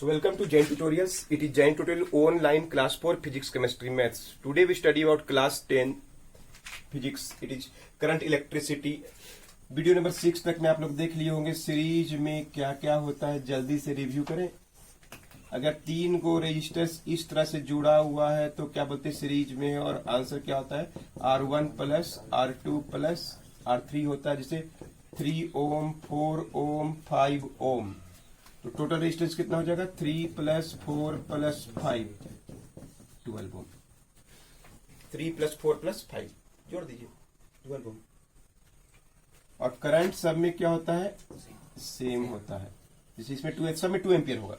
So welcome to Jain Tutorials. It is Jain Tutorial online class 4 physics, chemistry, maths. Today we study about class 10 physics. It is current electricity. Video number 6 तक में आप लोग देख लिए होंगे series में क्या क्या होता है, जल्दी से रिव्यू करें। अगर 3 को रेजिस्टर्स इस तरह से जुड़ा हुआ है तो क्या बोलते हैं सीरीज में, और आंसर क्या होता है R1 plus R2 plus R3 होता है, जैसे 3 ओम 4 ओम 5 ओम। तो टोटल रेजिस्टेंस कितना हो जाएगा 3 प्लस 4 प्लस 5 12 ओम। 3 प्लस 4 प्लस 5 जोड़ दीजिए 12 ओम। और करंट सब में क्या होता है सेम होता है, जैसे इसमें 2 सब में 2 एम्पियर होगा।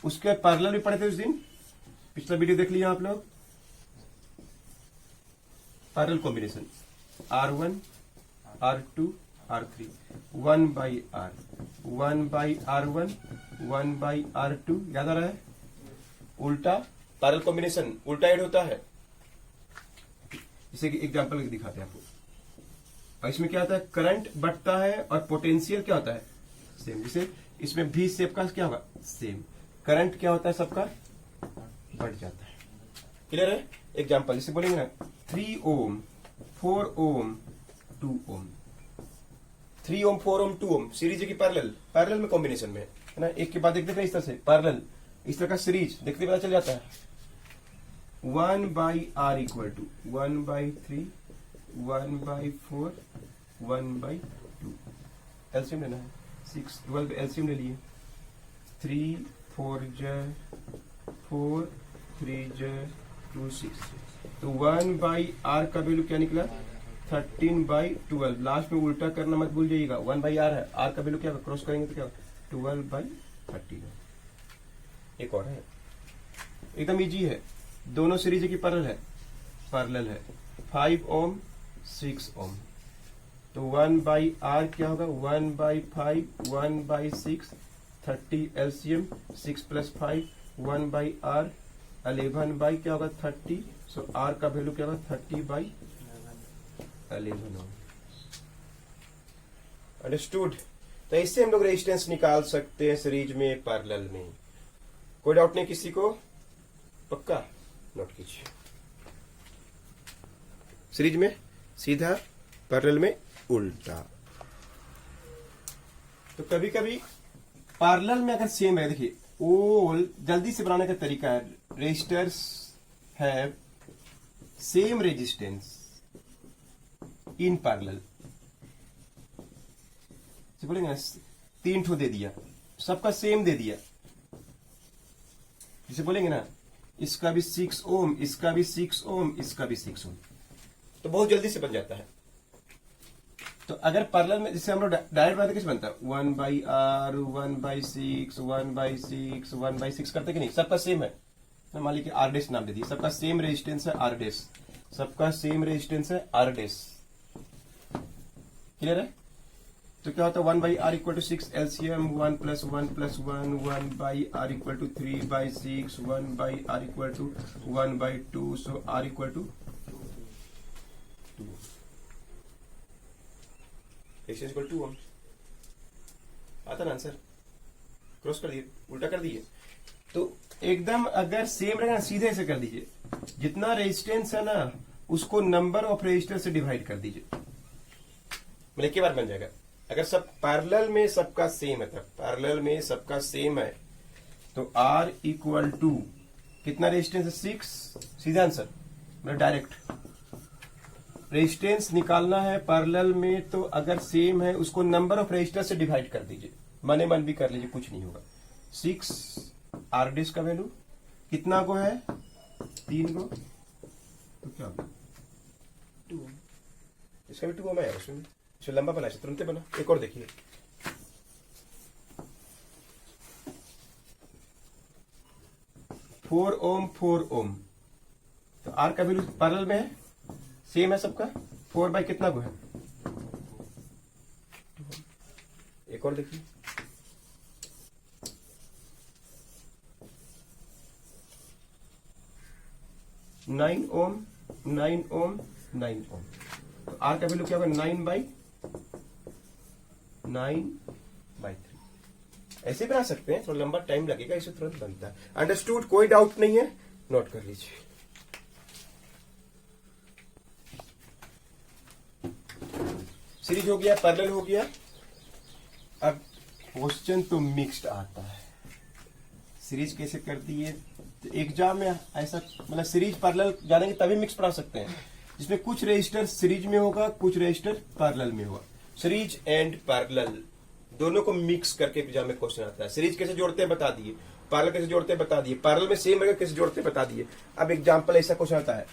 उसके पैरेलल भी पढ़े थे उस दिन, पिछला वीडियो देख लिया आप लोग। Parallel combination R1 R2 R3 1 by R 1 by R1 1 by R2, याद आ रहा है। उल्टा पैरेलल कॉम्बिनेशन उल्टा ऐड होता है। जैसे कि एग्जांपल दिखाते हैं आपको। और इसमें क्या होता है करंट बढ़ता है और पोटेंशियल क्या होता है सेम। जैसे इसमें भी शेप का क्या होगा सेम, करंट क्या होता है सबका बढ़ जाता है। क्लियर है। एग्जांपल जैसे बोलेंगे ना 3 ओम 4 ओम 2 ओम। 3 ओम 4 ओम 2 ओम सीरीज की पैरेलल में कॉम्बिनेशन में है ना, एक के बाद एक देखते हैं इस तरह से पैरेलल, इस तरह का सीरीज देखते पता चल जाता है। 1 by R equal to 1 by 3 1 by 4 1 by 2। LCM लेना है 6 12 एलसीएम ले लिए। 3 4 4 3 2 6। तो 1 बाई R का वैल्यू क्या निकला 13 बाई 12। लास्ट में उल्टा करना मत भूल जाइएगा। 1 बाई R है, R का वैल्यू क्या क्रॉस करेंगे तो क्या 12 बाई 13। एक और है एकदम इजी है, दोनों सीरीज की पैरेलल है 5 ओम 6 ओम। तो 1 बाई R क्या होगा 1 by 5 1 by 6 30 LCM 6 plus 5 1 by R 11 by क्या होगा 30। सो R का वैल्यू क्या होगा 30 बाई 11 ओम। अंडरस्टूड। तो इससे हम लोग रेजिस्टेंस निकाल सकते हैं सीरीज में पैरेलल में। कोई डाउट नहीं किसी को, पक्का नोट कीजिए। सीरीज में सीधा, पैरेलल में उल्टा। तो कभी कभी पैरेलल में अगर सेम है, देखिए ओल जल्दी से बनाने का तरीका है। Resistors have same resistance in parallel. बोलेंगे ना 3 ठो दे दिया, सबका सेम दे दिया। जैसे बोलेंगे ना इसका भी 6 ओम इसका भी 6 ओम इसका भी 6 ओम, तो बहुत जल्दी से बन जाता है। तो अगर पैरेलल में जैसे हम लोग डायरेक्ट बात कैसे बनता है 1 by R 1 by 6 1 by 6 1 by 6 करते कि नहीं, सबका सेम है। तो मान लीजिए R डैश नाम दे दिए, सबका सेम रेजिस्टेंस है R डैश, सबका सेम रेजिस्टेंस है R डैश। क्लियर है। तो क्या होता है 1 by R equal to 6 LCM 1 plus 1 plus 1 1 by R equal to 3 by 6 1 by R equal to 1 by 2। So R equal to 2 resistance equal 2 ohm. आता ना answer, cross कर दिए उल्टा कर दिए। तो एकदम अगर सेम रहेगा सीधे से कर दीजिए, जितना रेजिस्टेंस है ना उसको नंबर ऑफ रेजिस्टर से डिवाइड कर दीजिए, मतलब एक बार बन जाएगा। अगर सब पैरेलल में सबका सेम है, तब पैरेलल में सबका सेम है तो R इक्वल टू कितना रेजिस्टेंस है 6। सीधा आंसर मतलब डायरेक्ट रेजिस्टेंस निकालना है पैरेलल में, तो अगर सेम है उसको नंबर ऑफ रेजिस्टर से डिवाइड कर दीजिए, मने मन भी कर लीजिए कुछ नहीं होगा। 6 R डैश का वैल्यू कितना को है 3 को, तो क्या होगा 2 ओम। इसका भी 2 ओम है उसमें, जो लंबा बना है तुरंत बना। एक और देखिए 4 ओम 4 ओम। तो R का वैल्यू पैरेलल में है, सेम है सबका। 4 बाई कितना को है 2 ओम। एक और देखिए 9 ओम 9 ओम 9 ओम। तो R का वैल्यू क्या होगा 9 बाई 3। ऐसे बना सकते हैं, थोड़ा लंबा टाइम लगेगा, इसे तुरंत बनता है। अंडरस्टूड? कोई डाउट नहीं है? नोट कर लीजिए। सीरीज हो गया, पैरेलल हो गया। अब क्वेश्चन तो मिक्स्ड आता है। सीरीज कैसे कर दिए? तो एग्जाम में ऐसा मतलब सीरीज पैरेलल जानेंगे तभी मिक्स पढ़ा सकते हैं, जिसमें कुछ रजिस्टर सीरीज में होगा, कुछ रजिस्टर पैरेलल में होगा। सीरीज एंड पैरेलल दोनों को मिक्स करके एग्जाम में क्वेश्चन आता है। सीरीज कैसे जोड़ते हैं बता दिए, पैरेलल कैसे जोड़ते हैं बता दिए, पैरेलल में सेम कैसे जोड़ते हैं बता दिए। अब एग्जाम्पल ऐसा क्वेश्चन आता है,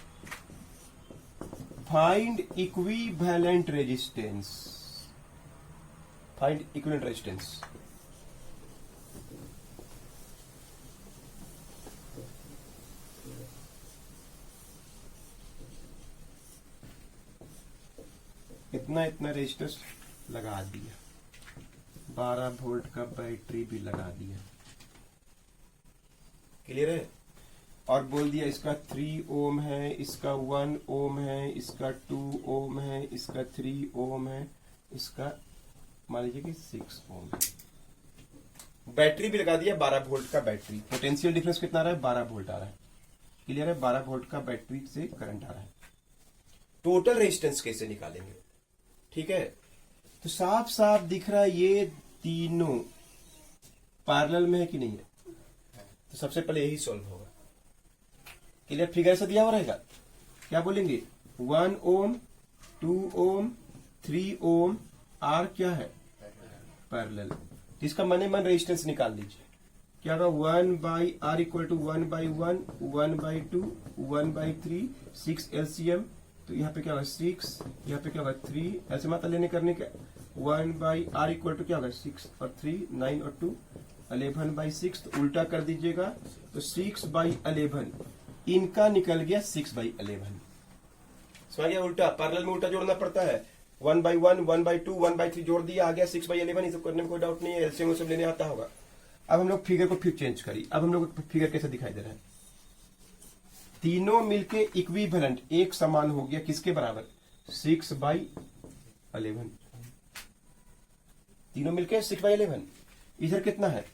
find equivalent resistance. Find equivalent resistance. इतना इतना रेजिस्टेंस लगा दिया, 12 वोल्ट का बैटरी भी लगा दिया। क्लियर है? और बोल दिया इसका 3 ओम है, इसका 1 ओम है, इसका 2 ओम है, इसका 3 ओम है, इसका मान लीजिए कि 6 ओम है। बैटरी भी लगा दिया, 12 वोल्ट का बैटरी। पोटेंशियल डिफरेंस कितना आ रहा है? 12 वोल्ट आ रहा है। क्लियर है? 12 वोल्ट का बैटरी से करंट आ रहा है। टोटल रेजिस्टेंस कैसे निकालेंगे? ठीक है, तो साफ साफ दिख रहा है ये तीनों पैरेलल में है कि नहीं है। तो सबसे पहले यही सॉल्व होगा। क्लियर? फिगर से दिया हुआ रहेगा, क्या बोलेंगे? 1 ओम, 2 ओम, 3 ओम, आर क्या है? पैरेलल। इसका मने मन रेजिस्टेंस निकाल लीजिए। क्या होगा? 1 by R equal to 1 by 1, 1 by 2, 1 by 3, 6 LCM. तो यहाँ पे क्या होगा? 6, यहाँ पे क्या होगा? 3। ऐसे मात्रा लेने करने का 1 बाई आर इक्वल टू क्या होगा? 6 और 3, 9 और 2, 11 बाई 6। तो उल्टा कर दीजिएगा, तो 6 बाई 11 इनका निकल गया 6 बाई 11। समझ गया? उल्टा पैरेलल में उल्टा जोड़ना पड़ता है। 1 बाई 1, 1 बाई 2, 1 बाई 3 जोड़ दिया, आ गया 6 बाई 11। इसे करने में कोई डाउट नहीं है, एलसीएम सब लेने आता होगा। अब हम लोग फिगर को फिर चेंज करिए। अब हम लोग फिगर कैसे दिखाई दे रहा है? तीनों मिलके इक्विवेलेंट, एक समान हो गया, किसके बराबर? 6 बाई 11। तीनों मिलके 6 बाई 11। इधर कितना है?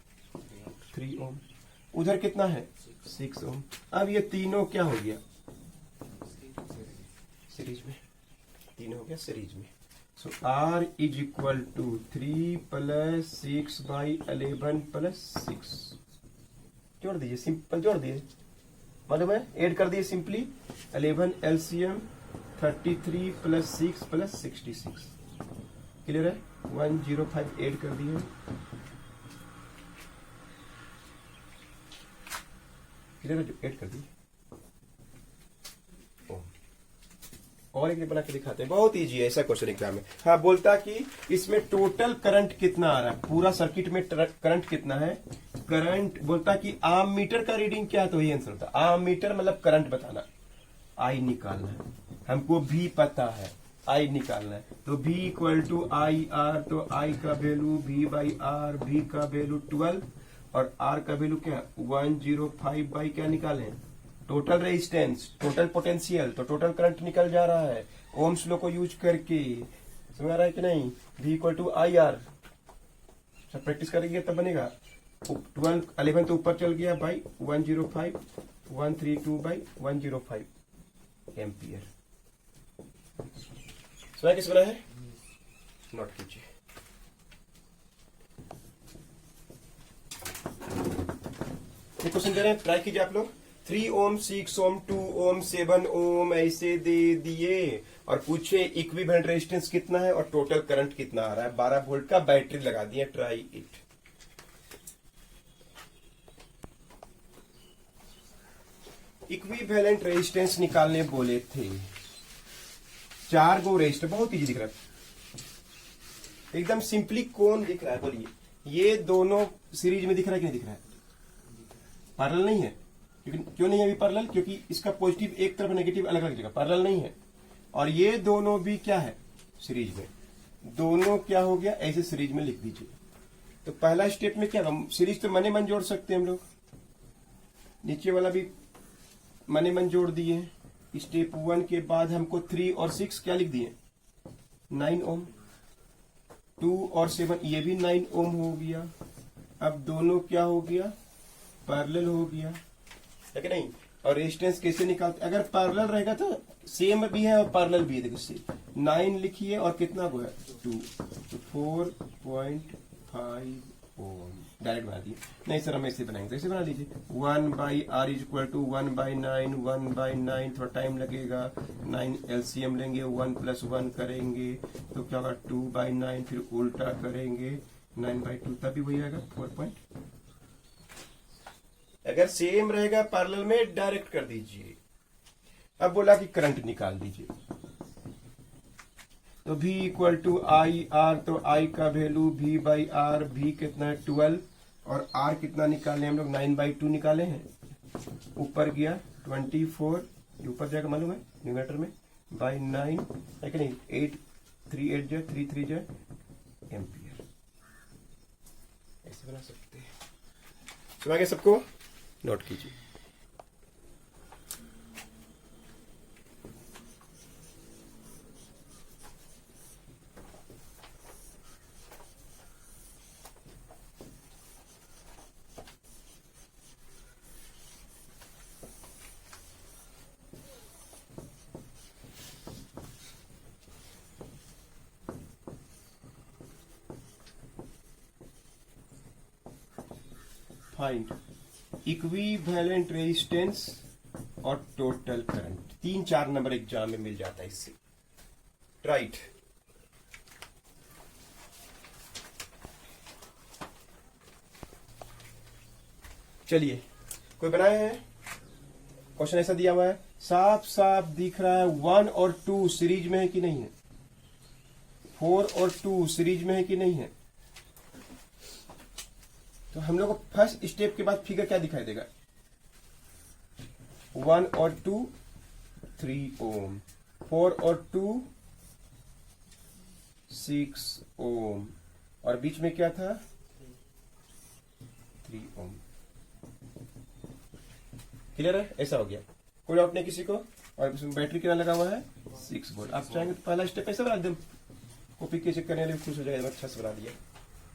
3 ओम। उधर कितना है? 6 ओम। अब ये तीनों क्या हो गया? सीरीज में। तीनों हो गया सीरीज में। So R is equal to 3 plus 6 by 11 plus 6। जोड़ दीजिए, सिंपल जोड़ दिए, मालूम है? ऐड कर दिए simply. 11 LCM 33 plus 6 plus 66। Clear है? 105 ऐड कर दिए। क्लियर है? ऐड कर दिए। और एक बना के दिखाते हैं, बहुत इजी है ऐसा क्वेश्चन एग्जाम में। हाँ, बोलता कि इसमें टोटल करंट कितना आ रहा है, पूरा सर्किट में करंट कितना है। करंट बोलता कि आम मीटर का रीडिंग क्या है, तो यही आंसर होता है। आम मीटर मतलब करंट बताना, आई निकालना है हमको, भी पता है, आई निकालना है। तो V equal to I R, तो आई का value V by R, V का वैल्यू 12 और R का वैल्यू क्या? 105 बाई क्या निकालें? टोटल रेजिस्टेंस, टोटल पोटेंशियल, तो टोटल करंट निकल जा रहा है ओम्स लॉ को यूज करके। समझ आ रहा है कि नहीं? V equal to I R, सब प्रैक्टिस करेंगे तब बनेगा। 12 11 तो ऊपर चल गया बाई 105, 132 बाई 105 एम्पियर। समझ किस बना है? नोट कीजिए। ये क्वेश्चन दे रहे हैं, ट्राई कीजिए आप लोग। 3 ओम, 6 ओम, 2 ओम, 7 ओम ऐसे दे दिए और पूछे इक्विवेलेंट रेजिस्टेंस कितना है और टोटल करंट कितना आ रहा है। 12 वोल्ट का बैटरी लगा दिया। Try it. इक्विवेलेंट रेजिस्टेंस निकालने बोले थे। 4 गो रेजिस्टर, बहुत इजी दिख रहा है, एकदम सिंपली। कौन दिख रहा है बोलिए? ये दोनों सीरीज में दिख रहा है कि नहीं दिख रहा है? पैरेलल नहीं है, क्यों नहीं है अभी पैरेलल? क्योंकि इसका पॉजिटिव एक तरफ, नेगेटिव अलग अलग जगह, पैरेलल नहीं है। और ये दोनों भी क्या है? सीरीज में। दोनों क्या हो गया? ऐसे सीरीज में लिख दीजिए। तो पहला स्टेप में क्या, सीरीज तो मने मन जोड़ सकते हैं हम लोग। नीचे वाला भी मने मन जोड़ दिए। स्टेप 1 के बाद हमको 3 और 6 क्या लिख दिए? 9 ओम। 2 और 7 ये भी 9 ओम हो गया। अब दोनों क्या हो गया, पैरेलल हो गया, है कि नहीं। और रेजिस्टेंस कैसे निकालते, अगर पैरेलल रहेगा तो सेम भी है और पैरेलल भी है। देखो 9 लिखिए और कितना को है 2, तो 4.5 ओम डायरेक्ट बना दिए। नहीं सर हम ऐसे बनाएंगे, तो ऐसे बना लीजिए 1/r इज इक्वल टू 1/9, 1/9 थोड़ा टाइम लगेगा, 9 एलसीएम लेंगे, 1 + 1 करेंगे तो क्या होगा 2/9, फिर उल्टा करेंगे 9/2, तभी वही आएगा 4. अगर सेम रहेगा पैरेलल में डायरेक्ट कर दीजिए। अब बोला कि करंट निकाल दीजिए, तो V equal to I R, तो I का वैल्यू V/R, V कितना है 12 और R कितना निकाले हम लोग 9/2 निकाले हैं। ऊपर गया 24, ये ऊपर जाएगा मालूम है न्यूमरेटर में, बाई 9 है कि नहीं, 8 3 8 जाए 3 3 जाए एम्पियर। ऐसे बना सकते हैं। समझ गए सबको, नोट कीजिए। फाइंड इक्विवेलेंट रेजिस्टेंस और टोटल करंट। 3-4 नंबर एग्जाम में मिल जाता है इससे। राइट, चलिए कोई बनाए हैं क्वेश्चन, ऐसा दिया हुआ है, साफ साफ दिख रहा है 1 और 2 सीरीज में है कि नहीं है, 4 और 2 सीरीज में है कि नहीं है। तो हम लोग को फर्स्ट स्टेप के बाद फिगर क्या दिखाई देगा, 1 और 2 3 ओम, 4 और 2 6 ओम, और बीच में क्या था 3 ओम। क्लियर है, ऐसा हो गया, कोई डाउट नहीं किसी को। और इसमें बैटरी कितना लगा हुआ है 6 वोल्ट। आप चाहेंगे तो पहला स्टेप ऐसा बना एकदम कॉपी के चेक करने वाले खुश हो जाएगा, अच्छा से बना दिया,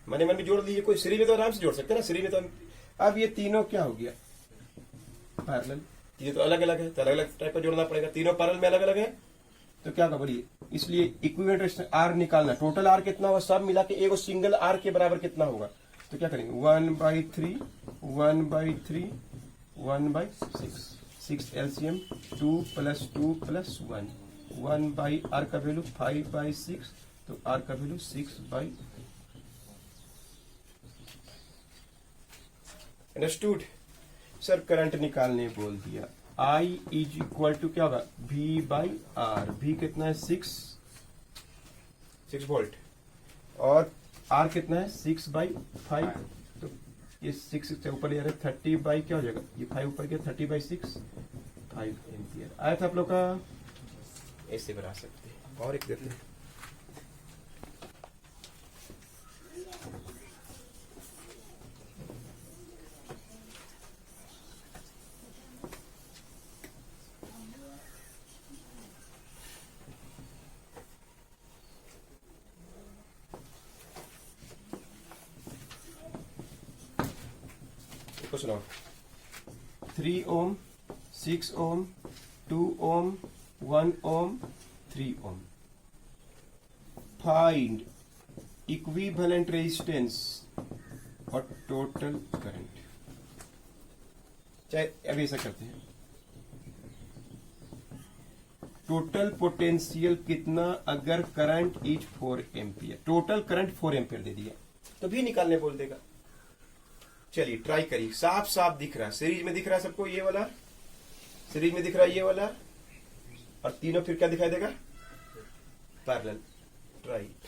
मने मन में जोड़ लीजिए। कोई सीरीज में तो आराम से जोड़ सकते हैं ना, सीरीज में तो अब ये तीनों क्या हो गया पैरेलल, ये तो अलग अलग है, तो अलग अलग टाइप का जोड़ना पड़ेगा। तीनों पैरेलल में अलग अलग है तो क्या होगा बोलिए, इसलिए इक्विवेलेंट रेजिस्टेंस आर निकालना, टोटल आर कितना होगा, सब मिला के एक सिंगल आर के बराबर कितना होगा। तो क्या करेंगे 1/3 1/3 1/6, 6 एलसीएम 2 + 2 + 1, 1/r का वैल्यू 5/6, तो r का वैल्यू 6/। अंडरस्टूड। सर करंट निकालने बोल दिया, I इज इक्वल टू क्या होगा V/R, V कितना है 6 वोल्ट और R कितना है 6/5, तो ये 6 से ऊपर ले जा रहे 30 बाई क्या हो जाएगा, ये 5 ऊपर गया 30/6 5 एम्पियर आया था आप लोग का। ऐसे बना सकते हैं और एक देते हैं, सुनो 3 ohm 6 ohm 2 ohm 1 ohm 3 ohm. Find equivalent resistance और टोटल करंट। चाहे अभी ऐसा करते हैं, टोटल पोटेंशियल कितना अगर current is 4 ampere, total current 4 ampere दे दिया तो भी निकालने बोल देगा। चलिए ट्राई करिए, साफ साफ दिख रहा है, सीरीज में दिख रहा है सबको, ये वाला सीरीज में दिख रहा है ये वाला, और तीनों फिर क्या दिखाई देगा पैरेलल। राइट,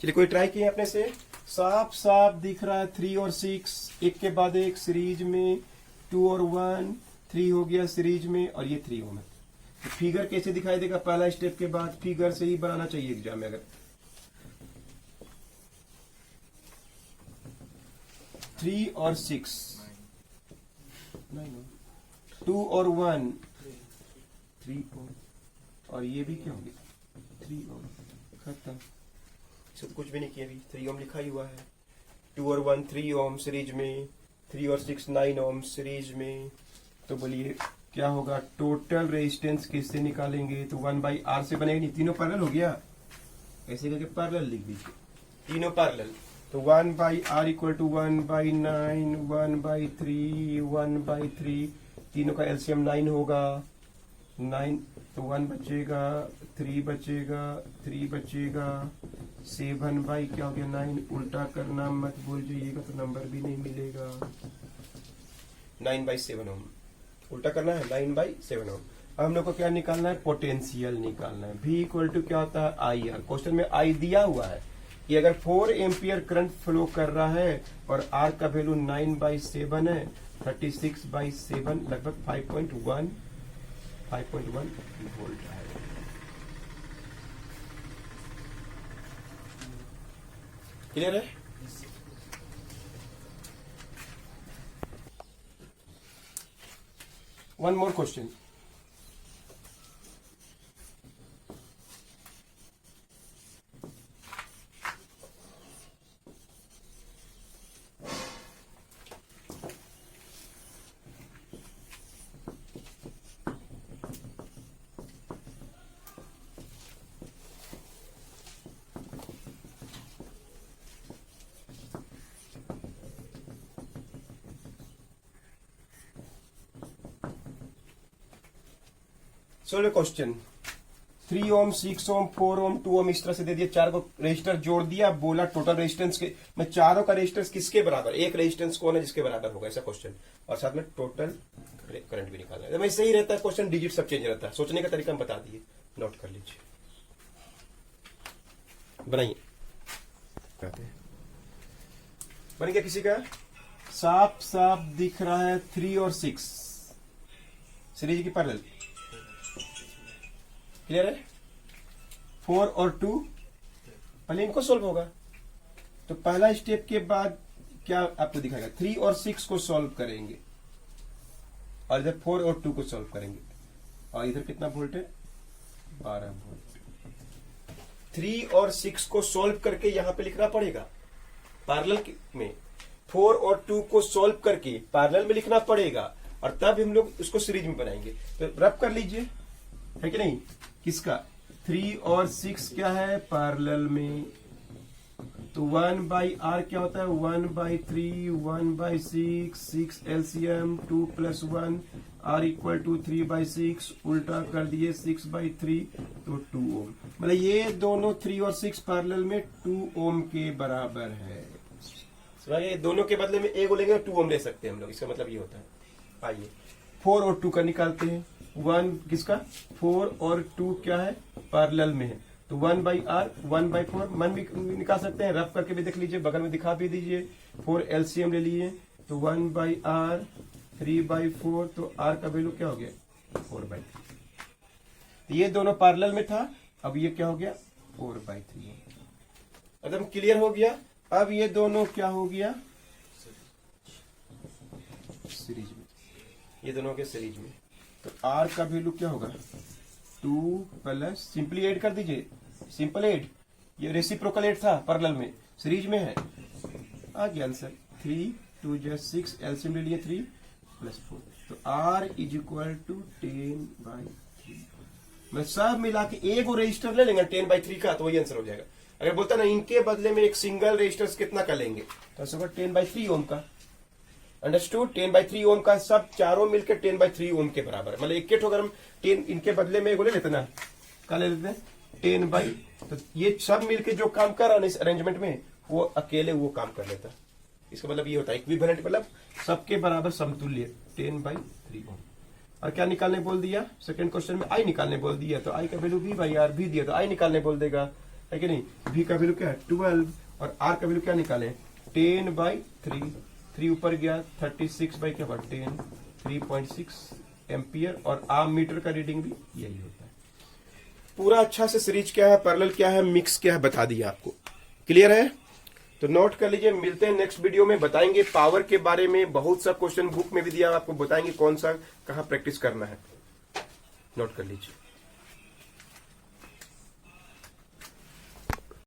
चलिए कोई ट्राई किए अपने से, साफ साफ दिख रहा है 3 और 6 एक के बाद एक सीरीज में, 2 और 1 3 हो गया सीरीज में, और ये 3 ओम है। तो फिगर कैसे दिखाई देगा, पहला स्टेप के बाद फिगर से ही बनाना चाहिए एग्जाम में। अगर 3 और 6 2 और 1 3 ओम, और ये भी क्या हो गया 3 ओम, खत्म। सब कुछ भी नहीं किया अभी, 3 ओम लिखा ही हुआ है। 2 और 1 3 ओम सीरीज में, 3 और 6 9 ओम सीरीज में। तो बोलिए क्या होगा, टोटल रेजिस्टेंस किससे निकालेंगे? तो 1/R से बनेगा। नहीं, तीनों पैरेलल हो गया, ऐसे करके पैरेलल लिख दीजिए, तीनों पैरेलल। तो 1/R इक्वल टू 1/9 1/3 1/3, तीनों का एलसीएम 9 होगा। 9 तो 1 बचेगा, 3 बचेगा, 3 बचेगा, 7 बाई क्या हो गया 9। उल्टा करना मत भूल जाइएगा तो नंबर भी नहीं मिलेगा। 9/7 ओम उल्टा करना है, 9/7 ओम। अब हम लोग को क्या निकालना है? पोटेंशियल निकालना है। V इक्वल टू क्या होता है? IR। क्वेश्चन में I दिया हुआ है कि अगर 4 एम्पियर करंट फ्लो कर रहा है और R का वैल्यू 9/7 है, 36/7 लगभग 5.1 वोल्ट है। क्लियर है? One more question. Solve question. 3 ohm 6 ओम 4 ओम 2 ओम इस तरह से दे दिया, 4 को रेजिस्टर जोड़ दिया, बोला टोटल रेजिस्टेंस के मैं चारों का रेजिस्टेंस किसके बराबर, एक रेजिस्टेंस कौन है जिसके बराबर होगा, ऐसा क्वेश्चन। और साथ में टोटल करंट भी निकालना है। वैसे ही रहता है क्वेश्चन, डिजिट सब चेंज रहता है। सोचने का तरीका हम बता दिए, नोट कर लीजिए, बनाइए। बन गया किसी का? साफ साफ दिख रहा है 3 और 6 सीरीज की पैरेलल। क्लियर है? 4 और 2 पहले इनको सोल्व होगा। तो पहला स्टेप के बाद क्या आपको दिखाएगा? 3 और 6 को सोल्व करेंगे और इधर 4 और 2 को सोल्व करेंगे। और इधर कितना वोल्ट है? 12 वोल्ट। 3 और 6 को सोल्व करके यहां पे लिखना पड़ेगा पैरेलल में, 4 और 2 को सोल्व करके पैरेलल में लिखना पड़ेगा, और तब हम लोग उसको सीरीज में बनाएंगे। तो रब कर लीजिए, है कि नहीं? किसका? 3 और 6 क्या है? पैरेलल में। तो 1/R क्या होता है? 1/3 1/6 6 एलसीएम 2 + 1 R इक्वल टू 3/6, उल्टा कर दिए 6/3 तो 2 ओम। मतलब ये दोनों 3 और 6 पैरेलल में 2 ओम के बराबर है। ये दोनों के बदले में एक लेंगे 2 ओम ले सकते हैं हम लोग, इसका मतलब ये होता है। आइए 4 और 2 का निकालते हैं। 1 किसका? 4 और 2 क्या है? पैरेलल में है। तो 1/R 1/4 मन भी निकाल सकते हैं, रफ करके भी देख लीजिए, बगल में दिखा भी दीजिए। 4 एलसीएम ले लिए तो 1/R 3/4, तो R का वैल्यू क्या हो गया? 4/3। ये दोनों पैरेलल में था, अब ये क्या हो गया? 4/3। एकदम क्लियर हो गया। अब ये दोनों क्या हो गया? सीरीज में, ये दोनों के सीरीज में। तो R का वैल्यू क्या होगा? 2 प्लस, सिंपली ऐड कर दीजिए, सिंपल ऐड। ये रेसिप्रोकल ऐड था, पैरेलल में, सीरीज में है। आ गया आंसर। 3 2 = 6, एलसीएम ले लिए 3 + 4। तो R इज इक्वल टू 10/3। मैं सब मिला के एक वो रजिस्टर ले लेंगे 10/3 का, तो वही आंसर हो जाएगा। अगर बोलता ना इनके बदले में एक सिंगल रजिस्टर कितना का लेंगे, तो ऐसा 10/3 ओम का। अंडरस्टूड? 10/3 ओम का, सब चारों मिलकर 10/3 ओम के बराबर। मतलब एक अगर हम 10 इनके बदले में ले लेते ना, क्या ले लेते हैं? 10/, तो ये सब मिलके जो काम कर रहा है इस अरेंजमेंट में, वो अकेले वो काम कर लेता। इसका मतलब ये होता है इक्विवेलेंट, मतलब सबके बराबर समतुल्य 10/3 ओम। और क्या निकालने बोल दिया? सेकंड क्वेश्चन में I निकालने बोल दिया, तो I का वैल्यू V/R भी दिया, तो I निकालने बोल देगा, है कि नहीं? V का वैल्यू क्या है? 12, और R का वैल्यू क्या निकाले? 10/3। 3 ऊपर गया, 36/10, 3.6 एम्पियर। और आर्म मीटर का रीडिंग भी यही होता है। पूरा अच्छा से सीरीज क्या है, पैरेलल क्या है, मिक्स क्या है, बता दिया आपको। क्लियर है? तो नोट कर लीजिए। मिलते हैं नेक्स्ट वीडियो में, बताएंगे पावर के बारे में। बहुत सा क्वेश्चन बुक में भी दिया, आपको बताएंगे कौन सा कहाँ प्रैक्टिस करना है। नोट कर लीजिए।